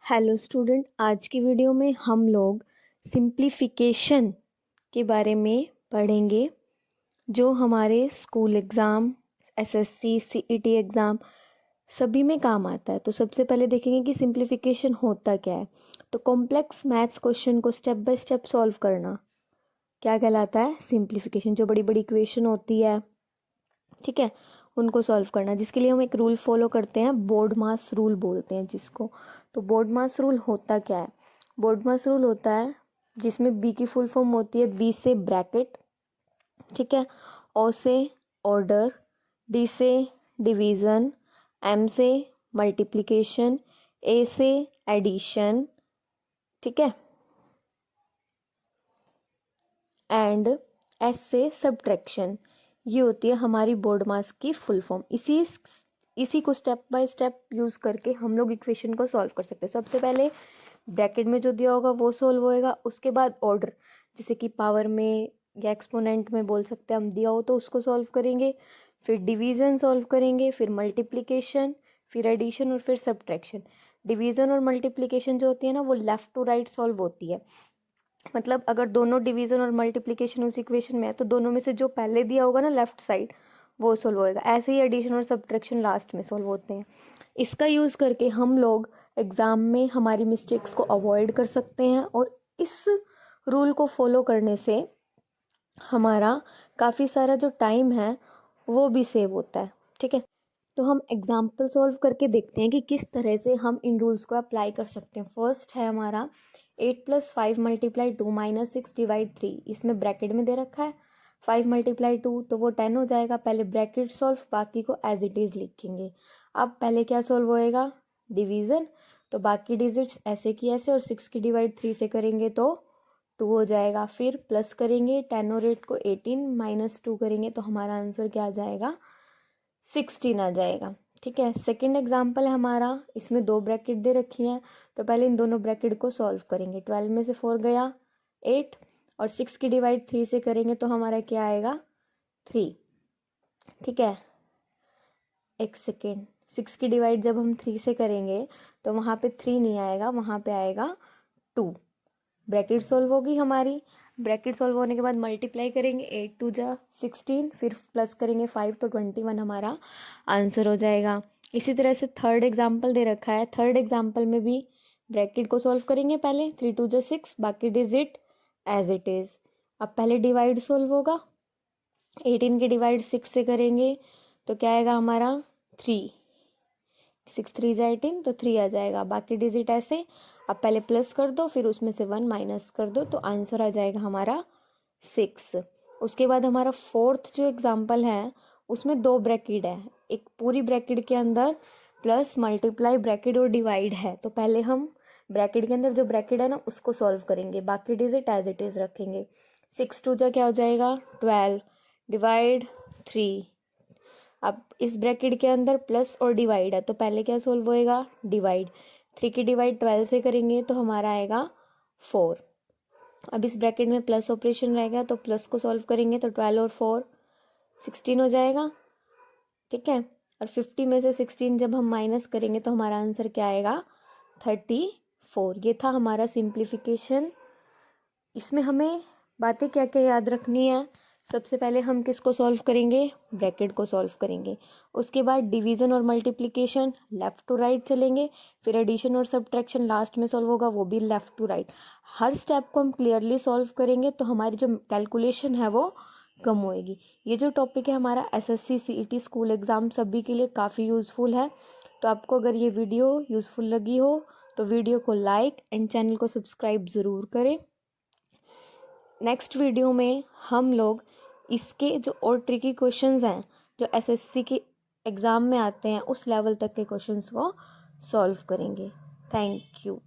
Hello student, आज की video में हम लोग सिंप्लीफिकेशन के बारे में पढ़ेंगे जो हमारे school exam, SSC, CET exam सभी में काम आता है। तो सबसे पहले देखेंगे कि सिंप्लीफिकेशन होता क्या है। तो कॉम्प्लेक्स मैथ्स क्वेश्चन को स्टेप बाय स्टेप सॉल्व करना क्या कहलाता है? सिंप्लीफिकेशन। जो बड़ी बड़ी इक्वेशन होती है, ठीक है, उनको सॉल्व करना, जिसके लिए हम एक रूल फॉलो करते हैं, बोर्ड मास रूल बोलते हैं जिसको। तो बोर्ड मास रूल होता क्या है? बोर्ड मास रूल होता है जिसमें बी की फुल फॉर्म होती है बी से ब्रैकेट, ठीक है, ओ से ऑर्डर, डी से डिवीज़न, एम से मल्टीप्लिकेशन, ए से एडिशन, ठीक है, एंड एस से सब्ट्रैक्शन। ये होती है हमारी बोर्ड मास की फुल फॉर्म। इसी को स्टेप बाय स्टेप यूज करके हम लोग इक्वेशन को सॉल्व कर सकते हैं। सबसे पहले ब्रैकेट में जो दिया होगा वो सॉल्व होएगा, उसके बाद ऑर्डर, जैसे कि पावर में या एक्सपोनेंट में बोल सकते हैं हम, दिया हो तो उसको सॉल्व करेंगे, फिर डिवीजन सॉल्व करेंगे, फिर मल्टीप्लिकेशन, फिर एडिशन और फिर सब्ट्रैक्शन। डिवीजन और मल्टीप्लिकेशन जो होती है ना, वो लेफ्ट टू राइट सॉल्व होती है। मतलब अगर दोनों डिवीजन और मल्टीप्लिकेशन उस इक्वेशन में है तो दोनों में से जो पहले दिया होगा ना लेफ्ट साइड, वो सोल्व होएगा। ऐसे ही एडिशन और सब्ट्रैक्शन लास्ट में सोल्व होते हैं। इसका यूज़ करके हम लोग एग्ज़ाम में हमारी मिस्टेक्स को अवॉइड कर सकते हैं, और इस रूल को फॉलो करने से हमारा काफ़ी सारा जो टाइम है वो भी सेव होता है, ठीक है। तो हम एग्जाम्पल सॉल्व करके देखते हैं कि किस तरह से हम इन रूल्स को अप्लाई कर सकते हैं। फर्स्ट है हमारा 8 + 5 × 2 - 6 / 3। इसमें ब्रैकेट में दे रखा है 5 × 2, तो वो 10 हो जाएगा। पहले ब्रैकेट सॉल्व, बाकी को एज इट इज़ लिखेंगे। अब पहले क्या सॉल्व होएगा? डिवीज़न। तो बाकी डिजिट्स ऐसे की ऐसे, और 6 की डिवाइड 3 से करेंगे तो 2 हो जाएगा। फिर प्लस करेंगे 10 और 8 को 18 - 2 करेंगे तो हमारा आंसर क्या आ जाएगा? 16 आ जाएगा, ठीक है। सेकंड एग्जांपल है हमारा, इसमें 2 ब्रैकेट दे रखी हैं, तो पहले इन दोनों ब्रैकेट को सॉल्व करेंगे। 12 में से 4 गया 8, और 6 की डिवाइड 3 से करेंगे तो हमारा क्या आएगा? 3, ठीक है। एक सेकेंड, 6 की डिवाइड जब हम 3 से करेंगे तो वहाँ पे 3 नहीं आएगा, वहाँ पे आएगा 2। ब्रैकेट सॉल्व होगी हमारी। ब्रैकेट सॉल्व होने के बाद मल्टीप्लाई करेंगे, 8 × 2 = 16, फिर प्लस करेंगे 5 तो 21 हमारा आंसर हो जाएगा। इसी तरह से थर्ड एग्जाम्पल दे रखा है। थर्ड एग्जाम्पल में भी ब्रैकेट को सॉल्व करेंगे पहले, 3 × 2 = 6, बाकी डिजिट एज इट इज़। अब पहले डिवाइड सॉल्व होगा, 18 की डिवाइड 6 से करेंगे तो क्या आएगा हमारा? 3। 6 × 3 = 18, तो 3 आ जाएगा। बाकी डिजिट ऐसे। अब पहले प्लस कर दो, फिर उसमें से 1 माइनस कर दो, तो आंसर आ जाएगा हमारा 6। उसके बाद हमारा फोर्थ जो एग्जाम्पल है उसमें 2 ब्रैकेट है। एक पूरी ब्रैकेट के अंदर प्लस मल्टीप्लाई ब्रैकेट और डिवाइड है, तो पहले हम ब्रैकेट के अंदर जो ब्रैकेट है ना उसको सॉल्व करेंगे, बाकी डिजिट एज इट इज़ रखेंगे। 6 × 2 = क्या हो जाएगा? 12, डिवाइड 3। अब इस ब्रैकेट के अंदर प्लस और डिवाइड है, तो पहले क्या सॉल्व होएगा? डिवाइड। 3 की डिवाइड 12 से करेंगे तो हमारा आएगा 4। अब इस ब्रैकेट में प्लस ऑपरेशन रहेगा, तो प्लस को सॉल्व करेंगे तो 12 और 4 16 हो जाएगा, ठीक है। और 50 में से 16 जब हम माइनस करेंगे तो हमारा आंसर क्या आएगा? 34। ये था हमारा सिंप्लीफिकेशन। इसमें हमें बातें क्या क्या याद रखनी है? सबसे पहले हम किसको सॉल्व करेंगे? ब्रैकेट को सॉल्व करेंगे। उसके बाद डिवीज़न और मल्टीप्लिकेशन लेफ्ट टू राइट चलेंगे। फिर एडिशन और सब्ट्रैक्शन लास्ट में सॉल्व होगा, वो भी लेफ्ट टू राइट। हर स्टेप को हम क्लियरली सॉल्व करेंगे तो हमारी जो कैलकुलेशन है वो कम होएगी। ये जो टॉपिक है हमारा एसएससी, सीईटी, स्कूल एग्ज़ाम सभी के लिए काफ़ी यूज़फुल है। तो आपको अगर ये वीडियो यूज़फुल लगी हो तो वीडियो को लाइक एंड चैनल को सब्सक्राइब ज़रूर करें। नेक्स्ट वीडियो में हम लोग इसके जो और ट्रिकी क्वेश्चंस हैं जो एसएससी के एग्ज़ाम में आते हैं उस लेवल तक के क्वेश्चंस को सॉल्व करेंगे। Thank you.